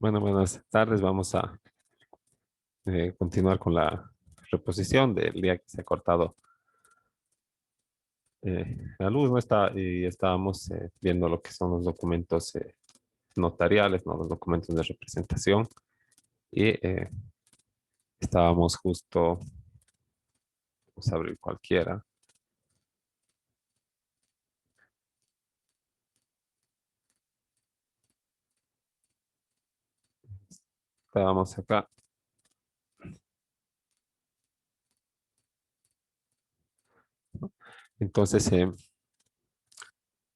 Bueno, buenas tardes. Vamos a continuar con la reposición del día que se ha cortado la luz, ¿no? Y estábamos viendo lo que son los documentos notariales, ¿no? Los documentos de representación. Y estábamos justo, vamos a abrir cualquiera. Estábamos acá. Entonces,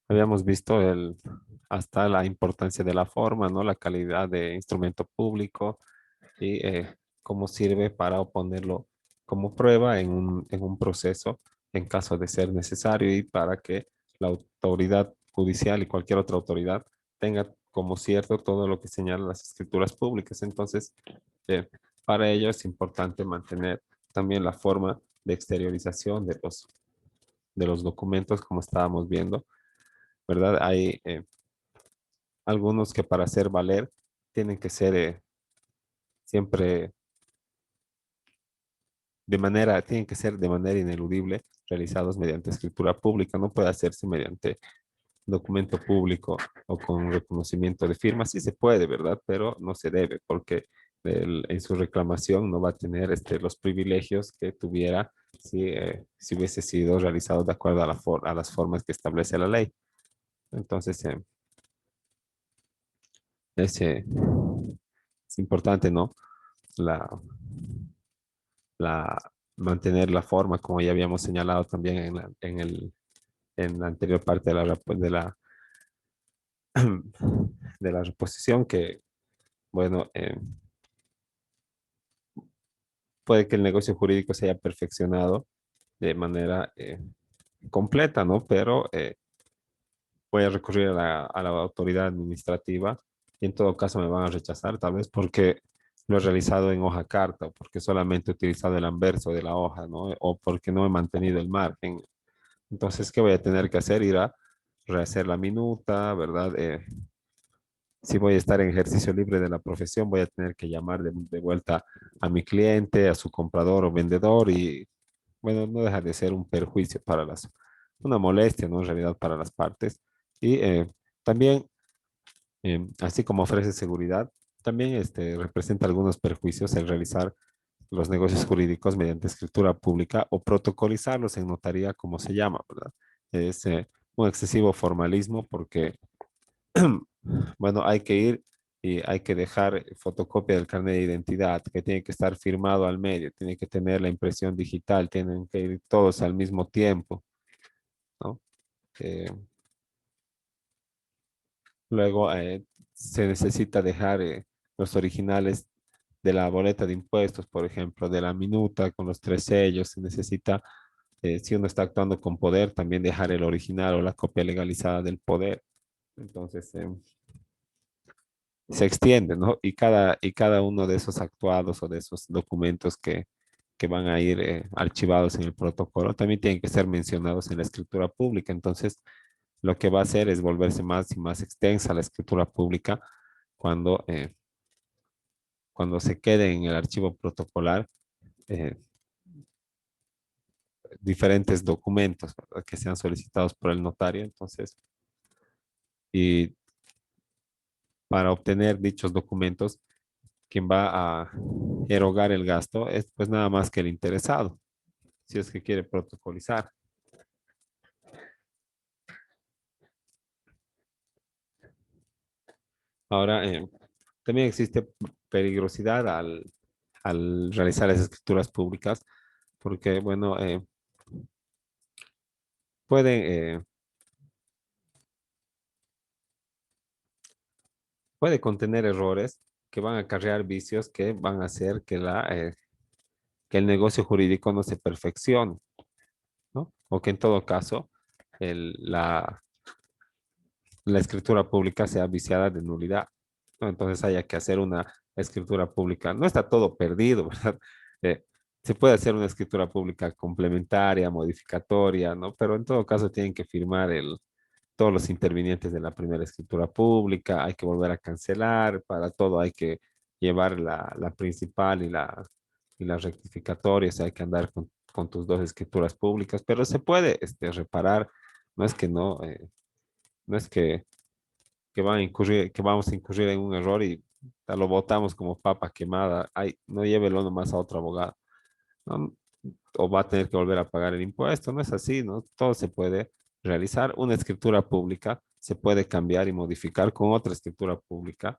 habíamos visto hasta la importancia de la forma, ¿no? La calidad de instrumento público y cómo sirve para oponerlo como prueba en un proceso en caso de ser necesario y para que la autoridad judicial y cualquier otra autoridad tenga como cierto todo lo que señalan las escrituras públicas. Entonces, eh, para ello es importante mantener también la forma de exteriorización de los documentos, como estábamos viendo, ¿verdad? Hay algunos que para hacer valer tienen que ser siempre tienen que ser de manera ineludible realizados mediante escritura pública. No puede hacerse mediante documento público o con reconocimiento de firma. Sí se puede, ¿verdad? Pero no se debe porque en su reclamación no va a tener los privilegios que tuviera si hubiese sido realizado de acuerdo a, a las formas que establece la ley. Entonces, es, eh, es importante, ¿no? La, la, mantener la forma, como ya habíamos señalado también en la anterior parte de de la reposición, que, bueno, puede que el negocio jurídico se haya perfeccionado de manera completa, ¿no? Pero voy a recurrir a la autoridad administrativa y en todo caso me van a rechazar, tal vez porque lo he realizado en hoja carta o porque solamente he utilizado el anverso de la hoja, ¿no? O porque no he mantenido el margen. Entonces, ¿qué voy a tener que hacer? Ir a rehacer la minuta, ¿verdad? Si voy a estar en ejercicio libre de la profesión, voy a tener que llamar de vuelta a mi cliente, a su comprador o vendedor y, bueno, no deja de ser un perjuicio para una molestia, ¿no? En realidad para las partes. Y también, así como ofrece seguridad, también representa algunos perjuicios el realizar los negocios jurídicos mediante escritura pública o protocolizarlos en notaría, como se llama, ¿verdad? Es un excesivo formalismo porque bueno, hay que ir y hay que dejar fotocopia del carnet de identidad, que tiene que estar firmado al medio, tiene que tener la impresión digital, tienen que ir todos al mismo tiempo, ¿no? Eh, luego se necesita dejar los originales de la boleta de impuestos, por ejemplo, de la minuta con los tres sellos, se necesita, si uno está actuando con poder, también dejar el original o la copia legalizada del poder. Entonces, se extiende, ¿no? Y cada uno de esos actuados o de esos documentos que van a ir archivados en el protocolo también tienen que ser mencionados en la escritura pública. Entonces, lo que va a hacer es volverse más y más extensa la escritura pública cuando, cuando se quede en el archivo protocolar eh, diferentes documentos, ¿verdad? Que sean solicitados por el notario. Entonces, y para obtener dichos documentos, quien va a erogar el gasto es pues nada más que el interesado, si es que quiere protocolizar. Ahora, también existe peligrosidad al realizar las escrituras públicas, porque, bueno, pueden, puede contener errores que van a acarrear vicios que van a hacer que el negocio jurídico no se perfeccione, ¿no? O que en todo caso el- la, la escritura pública sea viciada de nulidad, ¿no? Entonces haya que hacer una escritura pública. No está todo perdido, ¿verdad? Eh, Se puede hacer una escritura pública complementaria, modificatoria, ¿no? Pero en todo caso tienen que firmar todos los intervinientes de la primera escritura pública, hay que volver a cancelar, para todo hay que llevar la principal y la rectificatoria, o sea, hay que andar con tus dos escrituras públicas, pero se puede reparar, no es que no, no es que van a incurrir, que vamos a incurrir en un error y lo votamos como papa quemada, ay, no llévelo nomás a otro abogado, ¿no? O va a tener que volver a pagar el impuesto, no es así, ¿no? Todo se puede realizar, una escritura pública se puede cambiar y modificar con otra escritura pública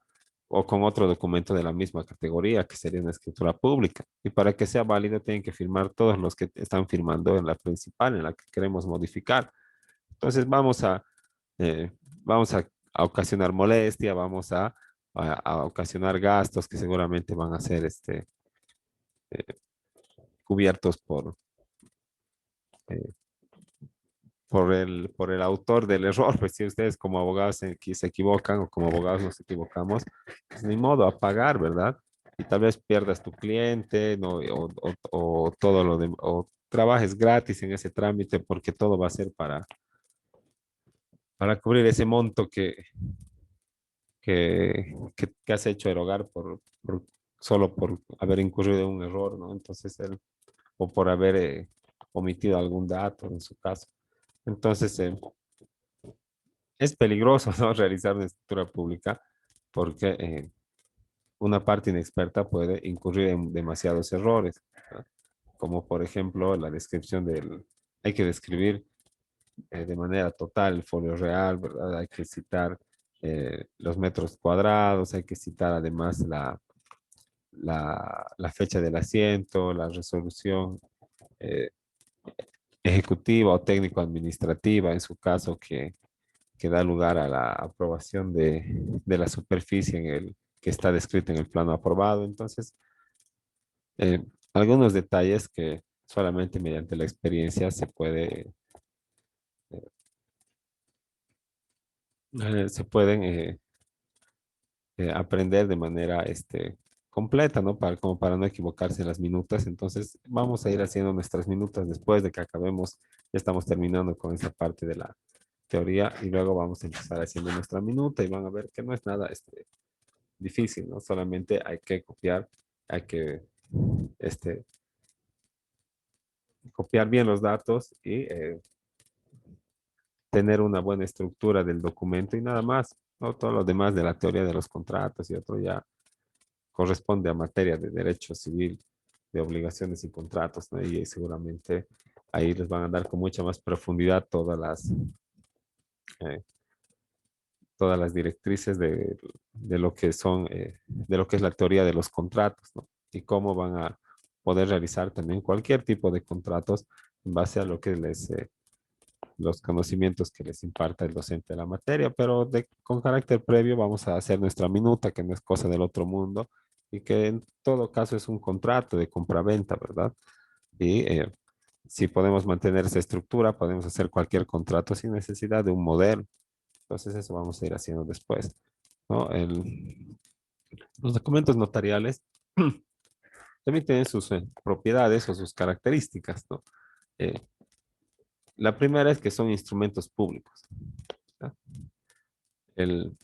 o con otro documento de la misma categoría, que sería una escritura pública. Y para que sea válido, tienen que firmar todos los que están firmando en la principal, en la que queremos modificar. Entonces vamos a ocasionar molestia, a ocasionar gastos que seguramente van a ser eh, cubiertos eh, por el autor del error. Pues si ustedes como abogados se equivocan o como abogados nos equivocamos, pues ni modo a pagar, ¿verdad? Y tal vez pierdas tu cliente, ¿no? O todo lo de, o trabajes gratis en ese trámite porque todo va a ser para cubrir ese monto que has hecho erogar solo por haber incurrido en un error, ¿no? Entonces, o por haber omitido algún dato en su caso. Entonces, es peligroso, ¿no? Realizar una escritura pública porque una parte inexperta puede incurrir en demasiados errores, ¿no? Como por ejemplo la descripción hay que describir de manera total el folio real, ¿verdad? Hay que citar los metros cuadrados, hay que citar además la fecha del asiento, la resolución eh, ejecutiva o técnico-administrativa, en su caso, que da lugar a la aprobación de la superficie que está descrita en el plano aprobado. Entonces, eh, algunos detalles que solamente mediante la experiencia se pueden aprender de manera completa, ¿no? Como para no equivocarse en las minutas. Entonces, vamos a ir haciendo nuestras minutas después de que acabemos. Ya estamos terminando con esa parte de la teoría y luego vamos a empezar haciendo nuestra minuta y van a ver que no es nada difícil, ¿no? Solamente hay que copiar, hay que este, copiar bien los datos y tener una buena estructura del documento y nada más, ¿no? Todo lo demás de la teoría de los contratos y otro ya corresponde a materia de derecho civil, de obligaciones y contratos, ¿no? Y seguramente ahí les van a dar con mucha más profundidad eh, todas las directrices de lo que son, de lo que es la teoría de los contratos, ¿no? Y cómo van a poder realizar también cualquier tipo de contratos en base a lo que los conocimientos que les imparta el docente de la materia, pero con carácter previo vamos a hacer nuestra minuta, que no es cosa del otro mundo, y que en todo caso es un contrato de compraventa, ¿verdad? Y si podemos mantener esa estructura, podemos hacer cualquier contrato sin necesidad de un modelo. Entonces eso vamos a ir haciendo después, ¿no? Los documentos notariales también tienen sus propiedades o sus características, ¿no? Eh, la primera es que son instrumentos públicos, ¿no? El,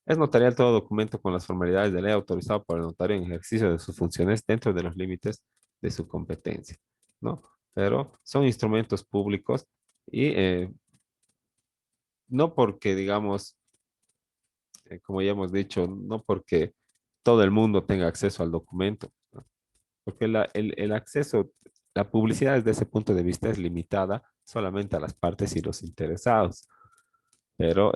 Es notarial todo documento con las formalidades de ley autorizado por el notario en ejercicio de sus funciones dentro de los límites de su competencia, ¿no? Pero son instrumentos públicos y no porque, digamos, como ya hemos dicho, no porque todo el mundo tenga acceso al documento, ¿no? Porque el acceso, la publicidad desde ese punto de vista es limitada solamente a las partes y los interesados, pero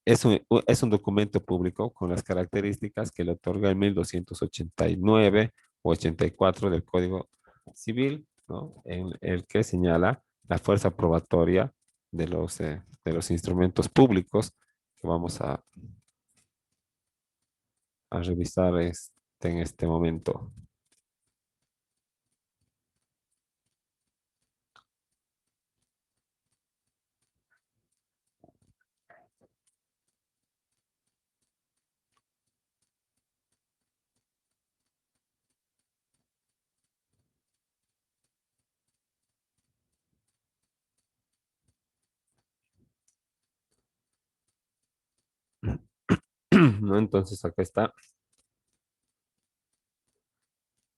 es un documento público con las características que le otorga el 1289 o 84 del Código Civil, ¿no? En el que señala la fuerza probatoria de los instrumentos públicos que vamos a revisar en este momento. ¿no? Entonces acá está.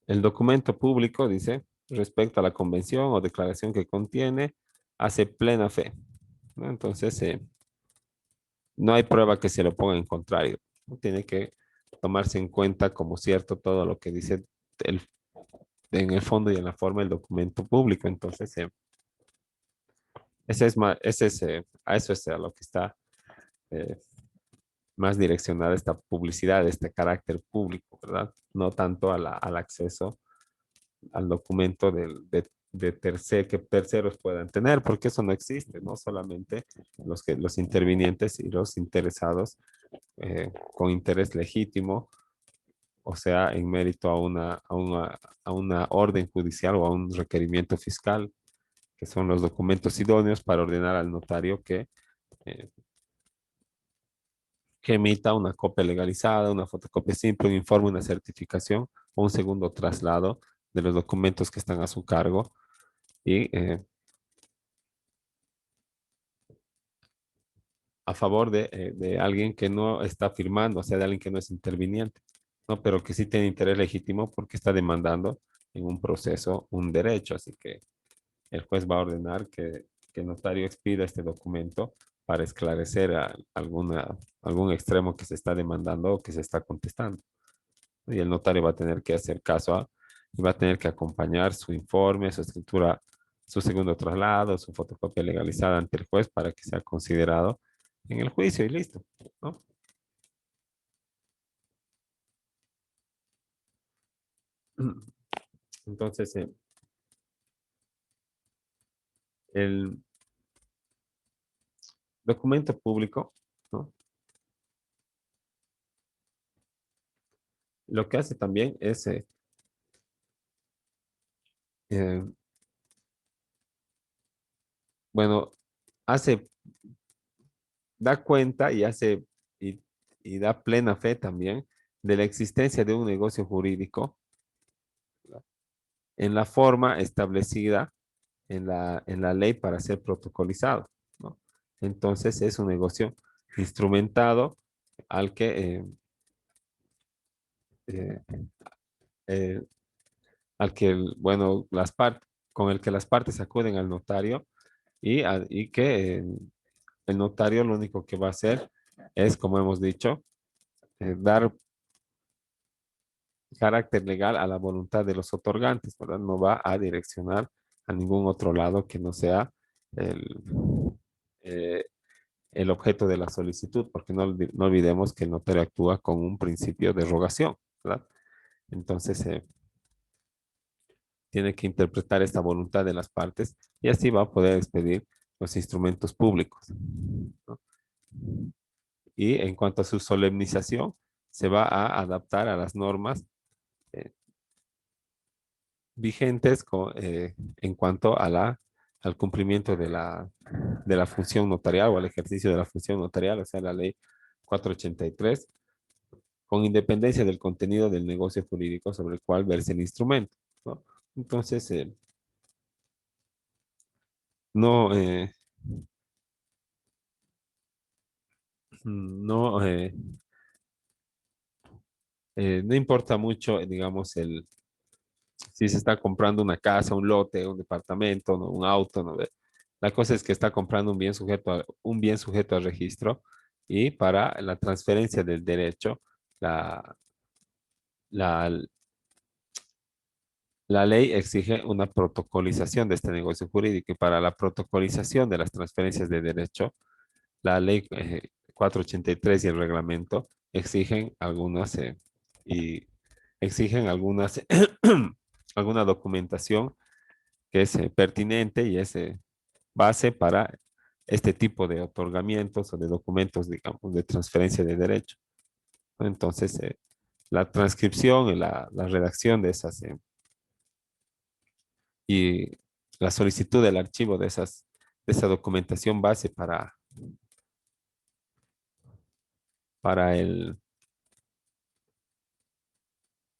El documento público dice, respecto a la convención o declaración que contiene, hace plena fe, ¿no? Entonces, no hay prueba que se lo ponga en contrario, ¿no? Tiene que tomarse en cuenta como cierto todo lo que dice el- en el fondo y en la forma del documento público. Entonces, a eso es a lo que está eh, más direccionada esta publicidad, este carácter público, ¿verdad? No tanto al acceso al documento que terceros puedan tener, porque eso no existe, ¿no? Solamente los intervinientes y los interesados con interés legítimo, o sea, en mérito a una orden judicial o a un requerimiento fiscal, que son los documentos idóneos para ordenar al notario eh, que emita una copia legalizada, una fotocopia simple, un informe, una certificación o un segundo traslado de los documentos que están a su cargo y a favor de alguien que no está firmando, o sea, de alguien que no es interviniente, ¿no? Pero que sí tiene interés legítimo porque está demandando en un proceso un derecho. Así que el juez va a ordenar que el notario expida este documento para esclarecer algún extremo que se está demandando o que se está contestando. Y el notario va a tener que hacer y va a tener que acompañar su informe, su escritura, su segundo traslado, su fotocopia legalizada ante el juez para que sea considerado en el juicio y listo, ¿no? Entonces, el documento público, ¿no? Lo que hace también es, eh, bueno, hace, da cuenta y, y da plena fe también de la existencia de un negocio jurídico en la forma establecida en la ley para ser protocolizado, ¿no? Entonces es un negocio instrumentado al que, eh, eh, bueno, con el que las partes acuden al notario y que el notario lo único que va a hacer es, como hemos dicho, dar carácter legal a la voluntad de los otorgantes, ¿verdad? No va a direccionar a ningún otro lado que no sea el, eh, el objeto de la solicitud, porque no olvidemos que el notario actúa con un principio de rogación, ¿verdad? Entonces, tiene que interpretar esta voluntad de las partes y así va a poder expedir los instrumentos públicos, ¿no? Y en cuanto a su solemnización, se va a adaptar a las normas eh, vigentes en cuanto a al cumplimiento de la función notarial o al ejercicio de la función notarial, o sea, la ley 483, con independencia del contenido del negocio jurídico sobre el cual verse el instrumento, ¿no? Entonces, no, no, no importa mucho, digamos, si se está comprando una casa, un lote, un departamento, ¿no? Un auto, ¿no? La cosa es que está comprando un bien sujeto al registro y para la transferencia del derecho, la, la, la ley exige una protocolización de este negocio jurídico y para la protocolización de las transferencias de derecho, la ley 483 y el reglamento exigen y exigen alguna documentación que es pertinente y es base para este tipo de otorgamientos o de documentos, digamos, de transferencia de derecho, ¿no? Entonces, la transcripción y la redacción de y la solicitud del archivo de esa documentación base para el,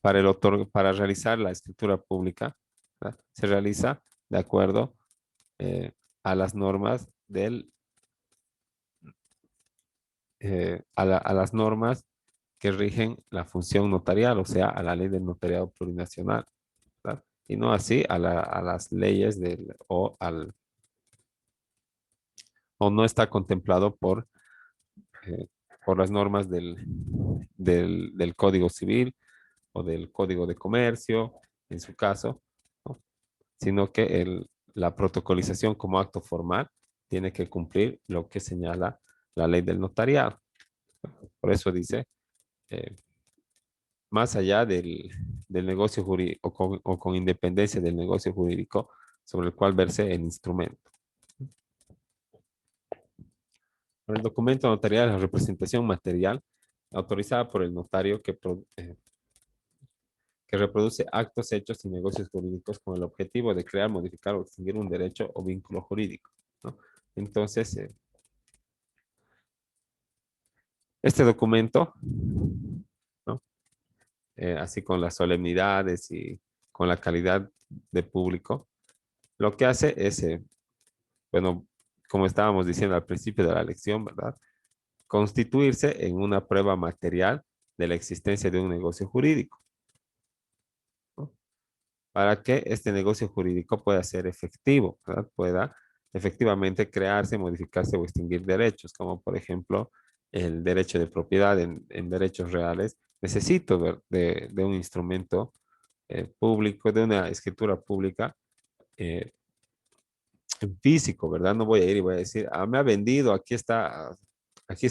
para realizar la escritura pública, ¿verdad? Se realiza de acuerdo a las normas a las normas que rigen la función notarial, o sea, a la ley del notariado plurinacional, ¿verdad? Y no así a las leyes o no está contemplado eh, por las normas del Código Civil o del Código de Comercio, en su caso, ¿no? Sino que la protocolización como acto formal tiene que cumplir lo que señala la ley del notariado. Por eso dice, eh, más allá del negocio jurídico o con independencia del negocio jurídico sobre el cual verse el instrumento. El documento notarial es la representación material autorizada por el notario que reproduce actos, hechos y negocios jurídicos con el objetivo de crear, modificar o extinguir un derecho o vínculo jurídico, ¿no? Entonces, este documento, ¿no? Así con las solemnidades y con la calidad de público, lo que hace es, bueno, como estábamos diciendo al principio de la lección, ¿verdad? Constituirse en una prueba material de la existencia de un negocio jurídico, ¿no? Para que este negocio jurídico pueda ser efectivo, ¿verdad? Pueda efectivamente crearse, modificarse o extinguir derechos, como por ejemplo el derecho de propiedad en derechos reales. Necesito de un instrumento público, de una escritura pública eh, en físico, ¿verdad? No voy a ir y voy a decir, ah, me ha vendido, aquí está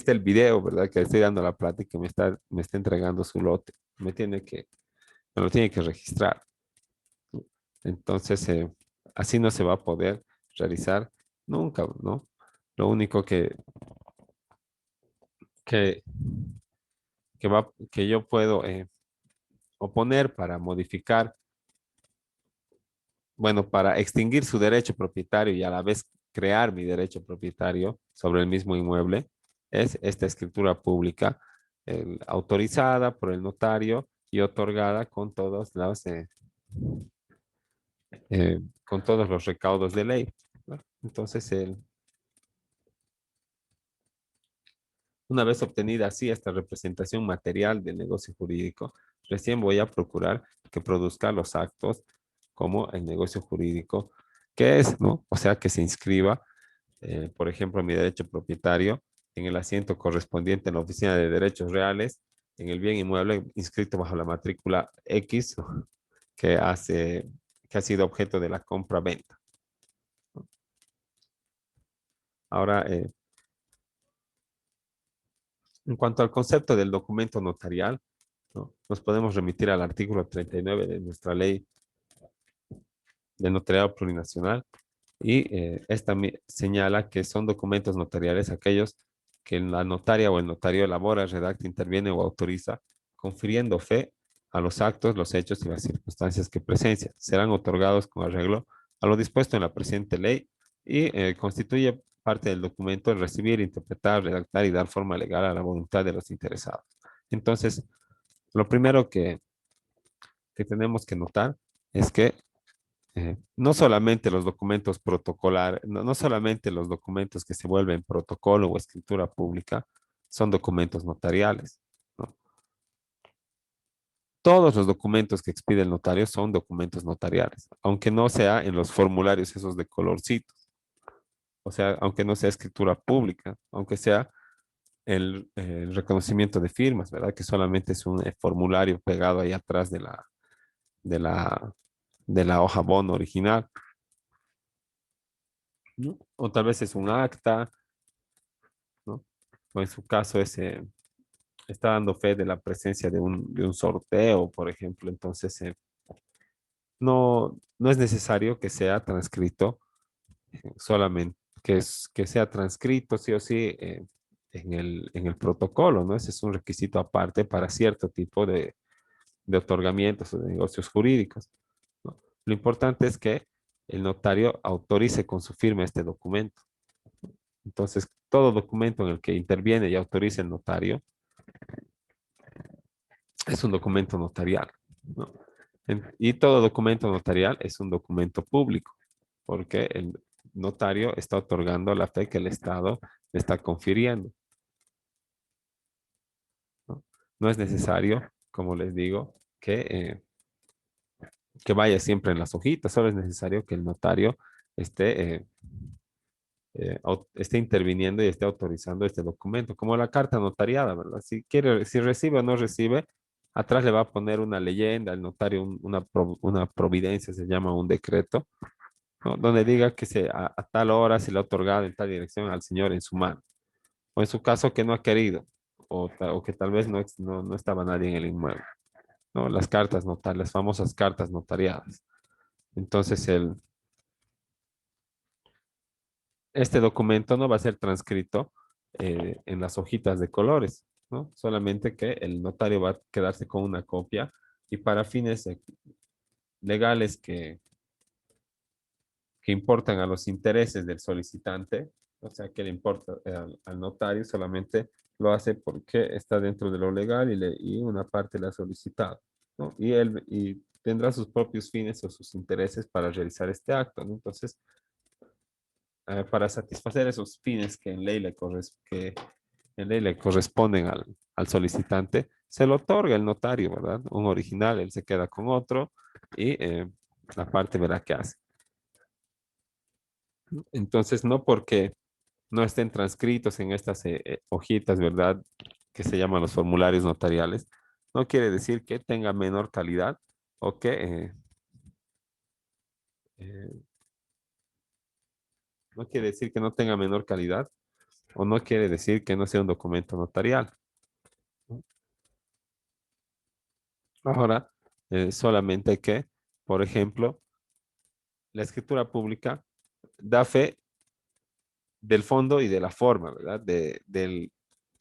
el video, ¿verdad? Que le estoy dando la plata y que me está entregando su lote. Me lo tiene que registrar. Entonces, así no se va a poder realizar nunca, ¿no? Lo único que, que yo puedo oponer para modificar, bueno, para extinguir su derecho propietario y a la vez crear mi derecho propietario sobre el mismo inmueble, es esta escritura pública autorizada por el notario y otorgada con todos los recaudos de ley, ¿no? Entonces, una vez obtenida así esta representación material del negocio jurídico, recién voy a procurar que produzca los actos como el negocio jurídico que es, ¿no? O sea, que se inscriba, por ejemplo, mi derecho propietario en el asiento correspondiente en la Oficina de Derechos Reales, en el bien inmueble inscrito bajo la matrícula X que que ha sido objeto de la compra-venta. Ahora, en cuanto al concepto del documento notarial, ¿no? Nos podemos remitir al artículo 39 de nuestra ley de notariado plurinacional y esta señala que son documentos notariales aquellos que la notaria o el notario elabora, redacta, interviene o autoriza, confiriendo fe a los actos, los hechos y las circunstancias que presencian. Serán otorgados con arreglo a lo dispuesto en la presente ley y constituye parte del documento el recibir, interpretar, redactar y dar forma legal a la voluntad de los interesados. Entonces, lo primero que tenemos que notar es que no solamente los documentos protocolar, no solamente los documentos que se vuelven protocolo o escritura pública son documentos notariales, ¿no? Todos los documentos que expide el notario son documentos notariales, aunque no sea en los formularios esos de colorcitos, o sea, aunque no sea escritura pública, aunque sea el reconocimiento de firmas, ¿verdad? Que solamente es un formulario pegado ahí atrás de la, de la hoja bono original, ¿no? O tal vez es un acta, ¿no? O en su caso está dando fe de la presencia de un sorteo, por ejemplo. Entonces, no es necesario que sea transcrito solamente, que sea transcrito sí o sí en el protocolo, ¿no? Ese es un requisito aparte para cierto tipo de otorgamientos o de negocios jurídicos, ¿no? Lo importante es que el notario autorice con su firma este documento. Entonces, todo documento en el que interviene y autoriza el notario es un documento notarial, ¿no? Y todo documento notarial es un documento público, porque el notario está otorgando la fe que el Estado le está confiriendo, ¿no? No es necesario, como les digo, que vaya siempre en las hojitas, solo es necesario que el notario esté, esté interviniendo y esté autorizando este documento, como la carta notariada, ¿verdad? Si quiere, si recibe o no recibe, atrás le va a poner una leyenda, el notario una providencia, se llama un decreto, ¿no? Donde diga que a tal hora se le ha otorgado en tal dirección al señor en su mano, o en su caso que no ha querido, o que tal vez no estaba nadie en el inmueble, ¿no? Las cartas notarias, las famosas cartas notariadas. Entonces, este documento no va a ser transcrito en las hojitas de colores, ¿no? Solamente que el notario va a quedarse con una copia y para fines legales que importan a los intereses del solicitante, o sea, que le importa al notario, solamente lo hace porque está dentro de lo legal y una parte le ha solicitado, ¿no? Y tendrá sus propios fines o sus intereses para realizar este acto, ¿no? Entonces, para satisfacer esos fines que en ley le corresponden al solicitante, se lo otorga el notario, ¿verdad? Un original, él se queda con otro y la parte verá qué hace. Entonces, no porque no estén transcritos en estas hojitas, ¿verdad? Que se llaman los formularios notariales, no quiere decir que tenga menor calidad o que eh, no quiere decir que no tenga menor calidad o no quiere decir que no sea un documento notarial. Ahora, solamente que, por ejemplo, la escritura pública da fe del fondo y de la forma, ¿verdad? Del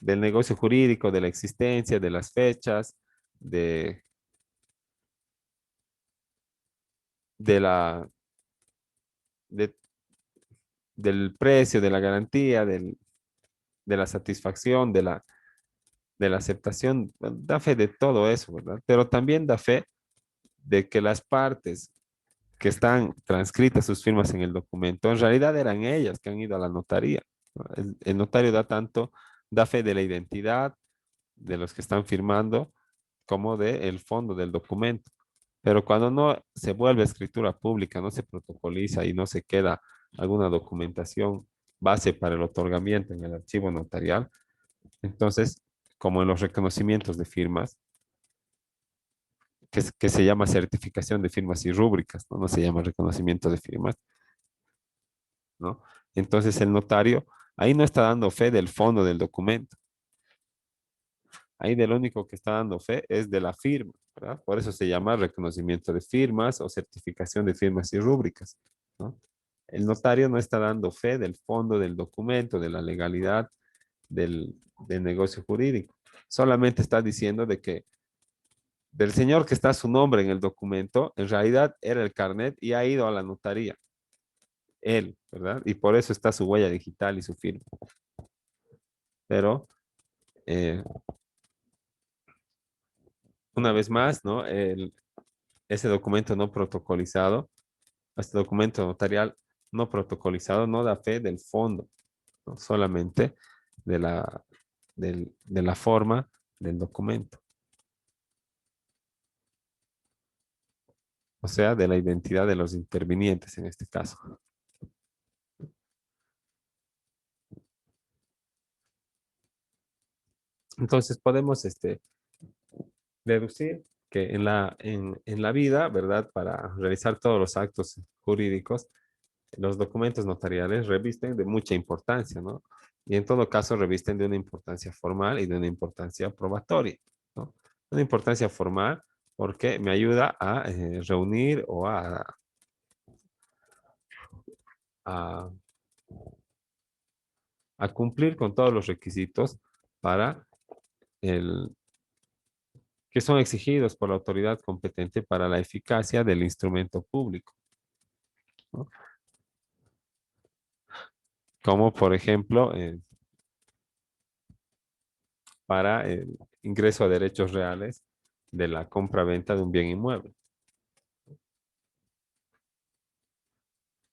negocio jurídico, de la existencia, de las fechas, de, de la, de- del precio, de la garantía, de la satisfacción, de la aceptación. Da fe de todo eso, ¿verdad? Pero también da fe de que las partes que están transcritas sus firmas en el documento, en realidad eran ellas que han ido a la notaría, ¿no? El notario da fe de la identidad de los que están firmando, como del fondo del documento. Pero cuando no se vuelve escritura pública, no se protocoliza y no se queda alguna documentación base para el otorgamiento en el archivo notarial, entonces, como en los reconocimientos de firmas, que se llama certificación de firmas y rúbricas, ¿no? No se llama reconocimiento de firmas, ¿no? Entonces el notario ahí no está dando fe del fondo del documento. Ahí del único que está dando fe es de la firma, ¿verdad? Por eso se llama reconocimiento de firmas o certificación de firmas y rúbricas, ¿no? El notario no está dando fe del fondo del documento, de la legalidad del negocio jurídico. Solamente está diciendo de que del señor que está su nombre en el documento, en realidad era el carnet y ha ido a la notaría. Él, ¿verdad? Y por eso está su huella digital y su firma. Pero eh, una vez más, ¿no? Ese documento no protocolizado, este documento notarial no protocolizado no da fe del fondo, ¿no? Solamente de de la forma del documento, o sea, de la identidad de los intervinientes en este caso. Entonces podemos deducir que en la vida, ¿verdad? Para realizar todos los actos jurídicos, los documentos notariales revisten de mucha importancia, ¿no? Y en todo caso revisten de una importancia formal y de una importancia probatoria, ¿no? Una importancia formal porque me ayuda a reunir o a, a cumplir con todos los requisitos para el, que son exigidos por la autoridad competente para la eficacia del instrumento público, ¿no? Como por ejemplo, para el ingreso a derechos reales de la compra-venta de un bien inmueble.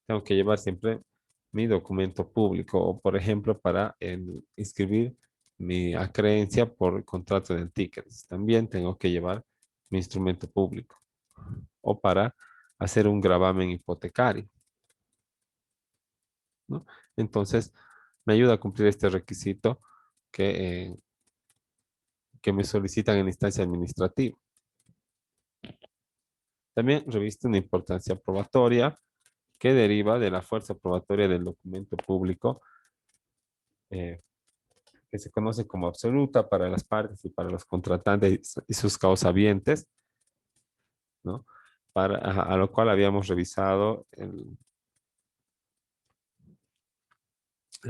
Tengo que llevar siempre mi documento público o, por ejemplo, para inscribir mi acreencia por contrato de tickets. También tengo que llevar mi instrumento público o para hacer un gravamen hipotecario, ¿no? Entonces, me ayuda a cumplir este requisito que, que me solicitan en instancia administrativa. También reviste una importancia probatoria que deriva de la fuerza probatoria del documento público, eh, que se conoce como absoluta para las partes y para los contratantes y sus causavientes, ¿no? A lo cual habíamos revisado el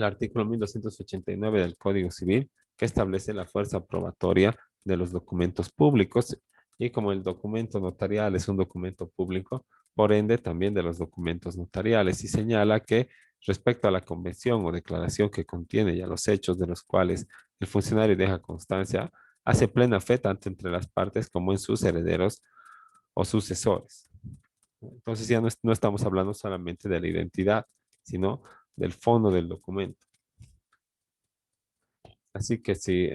artículo 1289 del Código Civil, que establece la fuerza probatoria de los documentos públicos, y como el documento notarial es un documento público, por ende también de los documentos notariales, y señala que respecto a la convención o declaración que contiene ya los hechos de los cuales el funcionario deja constancia, hace plena fe tanto entre las partes como en sus herederos o sucesores. Entonces ya no estamos hablando solamente de la identidad, sino del fondo del documento. Así que si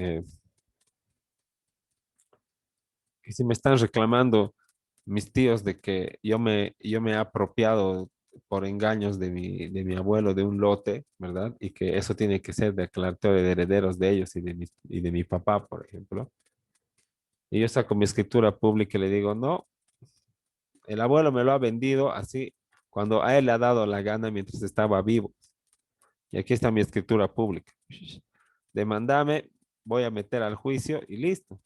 me están reclamando mis tíos de que yo me he apropiado por engaños de mi abuelo de un lote, ¿verdad? Y que eso tiene que ser declaratorio de herederos de ellos y de mi papá, por ejemplo. Y yo saco mi escritura pública y le digo, no, el abuelo me lo ha vendido así cuando a él le ha dado la gana mientras estaba vivo. Y aquí está mi escritura pública. Demandame, voy a meter al juicio y listo,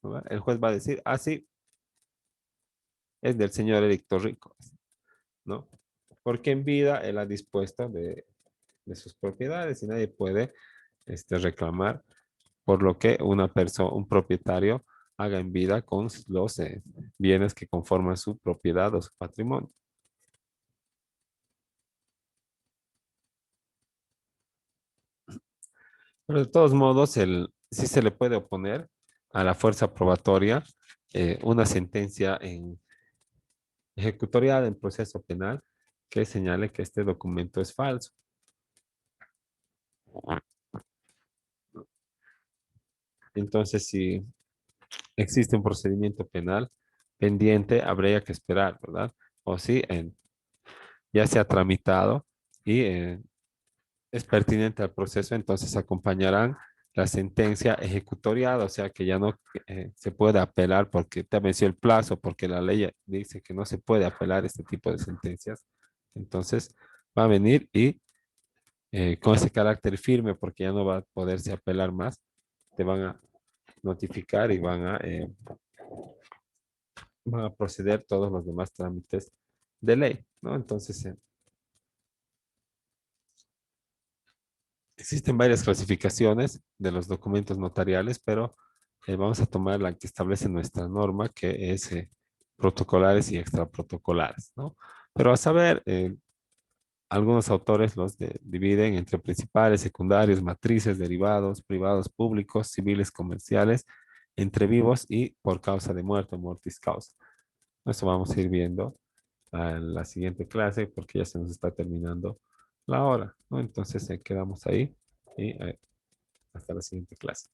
¿verdad? El juez va a decir, ah, sí, es del señor Edicto Rico, ¿no? Porque en vida él ha dispuesto de sus propiedades y nadie puede reclamar por lo que una persona, un propietario haga en vida con los bienes que conforman su propiedad o su patrimonio. Pero de todos modos, sí se le puede oponer a la fuerza probatoria una sentencia ejecutoriada en proceso penal que señale que este documento es falso. Entonces, si existe un procedimiento penal pendiente, habría que esperar, ¿verdad? O si ya se ha tramitado y es pertinente al proceso, entonces acompañarán la sentencia ejecutoriada, o sea que ya no se puede apelar porque te venció el plazo, porque la ley dice que no se puede apelar este tipo de sentencias. Entonces va a venir y con ese carácter firme, porque ya no va a poderse apelar más, te van a notificar y van a proceder todos los demás trámites de ley, ¿no? Entonces, existen varias clasificaciones de los documentos notariales, pero vamos a tomar la que establece nuestra norma, que es protocolares y extraprotocolares, ¿no? Pero a saber, algunos autores dividen entre principales, secundarios, matrices, derivados, privados, públicos, civiles, comerciales, entre vivos y por causa de muerte, mortis causa. Eso vamos a ir viendo en la siguiente clase porque ya se nos está terminando la hora, ¿no? Entonces quedamos ahí y hasta la siguiente clase.